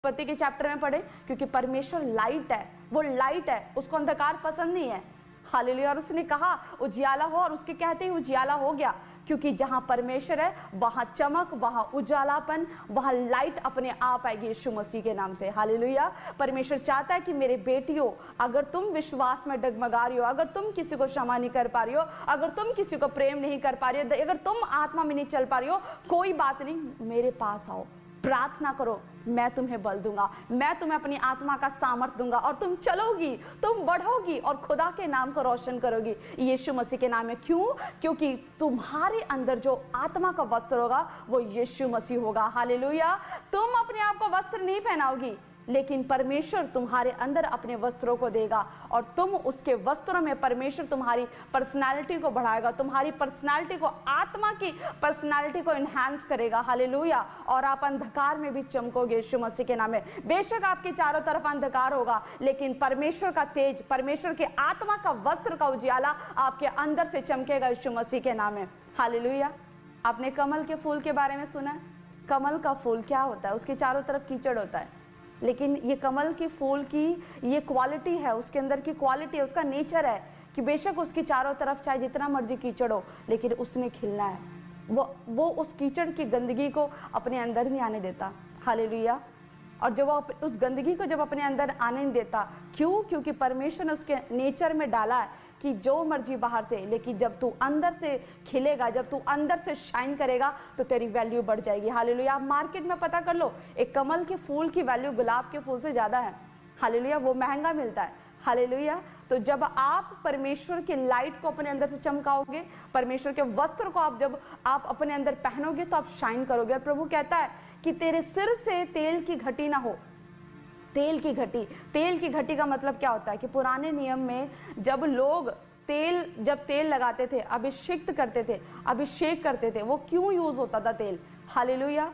उत्पत्ति के चैप्टर में पढ़े, क्योंकि परमेश्वर लाइट है, वो लाइट है, उसको अंधकार पसंद नहीं है। हालेलुया। और उसने कहा उजियाला हो, और उसके कहते ही उजियाला हो गया, क्योंकि जहां परमेश्वर है वहां चमक, वहां उजालापन, वहां लाइट अपने आप आएगी यीशु मसीह के नाम से। हालेलुया। परमेश्वर चाहता है कि मेरे बेटियों, अगर तुम विश्वास में डगमगा रही हो, अगर तुम किसी को क्षमा नहीं कर पा रही हो, अगर तुम किसी को प्रेम नहीं कर पा रही हो, अगर तुम आत्मा में नहीं चल पा रही हो, कोई बात नहीं, मेरे पास आओ, प्रार्थना करो, मैं तुम्हें बल दूंगा, मैं तुम्हें अपनी आत्मा का सामर्थ दूंगा, और तुम चलोगी, तुम बढ़ोगी और खुदा के नाम को रोशन करोगी यीशु मसीह के नाम में। क्यों? क्योंकि तुम्हारे अंदर जो आत्मा का वस्त्र होगा वो यीशु मसीह होगा। हालेलुया। तुम अपने आप को वस्त्र नहीं पहनाओगी, लेकिन परमेश्वर तुम्हारे अंदर अपने वस्त्रों को देगा, और तुम उसके वस्त्रों में परमेश्वर तुम्हारी पर्सनालिटी को बढ़ाएगा, तुम्हारी पर्सनालिटी को, आत्मा की पर्सनालिटी को एनहांस करेगा। हालेलुया। और आप अंधकार में भी चमकोगे यीशु मसीह के नाम में। बेशक आपके चारों तरफ अंधकार होगा, लेकिन परमेश्वर का तेज, परमेश्वर के आत्मा का वस्त्र का उजियाला आपके अंदर से चमकेगा यीशु मसीह के नाम में। हालेलुया। आपने कमल के फूल के बारे में सुना है? कमल का फूल क्या होता है? उसके चारों तरफ कीचड़ होता है, लेकिन ये कमल की फूल की ये क्वालिटी है, उसके अंदर की क्वालिटी है, उसका नेचर है कि बेशक उसकी चारों तरफ चाहे जितना मर्जी कीचड़ हो, लेकिन उसने खिलना है। वो उस कीचड़ की गंदगी को अपने अंदर नहीं आने देता। हालेलुया। और जब वो उस गंदगी को जब अपने अंदर आने नहीं देता, क्यों? क्योंकि परमेश्वर ने उसके नेचर में डाला है कि जो मर्जी बाहर से, लेकिन जब तू अंदर से खिलेगा, जब तू अंदर से शाइन करेगा, तो तेरी वैल्यू बढ़ जाएगी। हालेलुया। आप मार्केट में पता कर लो, एक कमल के फूल की वैल्यू गुलाब के फूल से ज़्यादा है। हालेलुया। वो महंगा मिलता है। हालेलुया। तो जब आप परमेश्वर की लाइट को अपने अंदर से चमकाओगे, परमेश्वर के वस्त्र को जब आप अपने अंदर पहनोगे, तो आप शाइन करोगे। और प्रभु कहता है कि तेरे सिर से तेल की घटी ना हो। तेल की घटी, तेल की घटी का मतलब क्या होता है कि पुराने नियम में जब लोग जब तेल लगाते थे, अभिषेक करते थे, वो क्यों यूज होता था तेल? हालेलुया।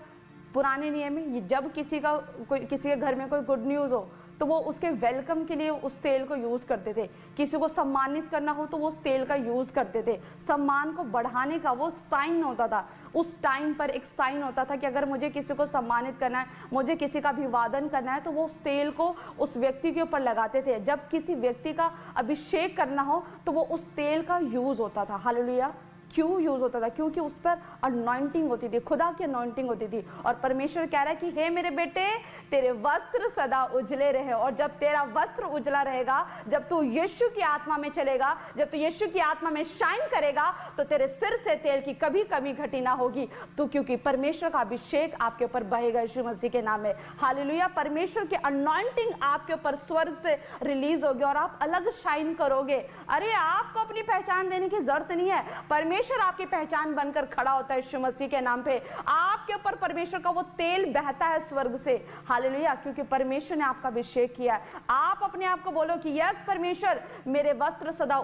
पुराने नियम में जब किसी के घर में कोई गुड न्यूज़ हो, तो वो उसके वेलकम के लिए उस तेल को यूज करते थे। किसी को सम्मानित करना हो तो वो उस तेल का यूज करते थे। सम्मान को बढ़ाने का वो साइन होता था। उस टाइम पर एक साइन होता था कि अगर मुझे किसी को सम्मानित करना है, मुझे किसी का अभिवादन करना है, तो वो उस तेल को उस व्यक्ति के ऊपर लगाते थे। जब किसी व्यक्ति का अभिषेक करना हो तो वो उस तेल का यूज होता था। हालेलुया। क्यों यूज होता था? क्योंकि उस पर अनॉइंटिंग होती थी, खुदा की अनॉइंटिंग होती थी। और परमेश्वर कह रहा है कि हे मेरे बेटे, तेरे वस्त्र सदा उजले रहे। और जब तेरा वस्त्र उजला रहेगा, जब तू यीशु की आत्मा में चलेगा, जब तू यीशु की आत्मा में शाइन करेगा, तो तेरे सिर से तेल की कभी कभी घटी ना होगी। तो क्योंकि परमेश्वर का अभिषेक आपके ऊपर बहेगा यीशु मसीह के नाम में। हालेलुया। परमेश्वर की अनॉइंटिंग आपके ऊपर स्वर्ग से रिलीज होगी, और आप अलग शाइन करोगे। अरे आपको अपनी पहचान देने की जरूरत नहीं है, परमेश्वर आपकी पहचान बनकर खड़ा होता है यीशु मसीह के नाम पे। आपके ऊपर परमेश्वर का वो तेल बहता है स्वर्ग से। हालेलुया। क्योंकि परमेश्वर ने आपका अभिषेक किया है। आप अपने आप को बोलो कि यस परमेश्वर, मेरे वस्त्र सदा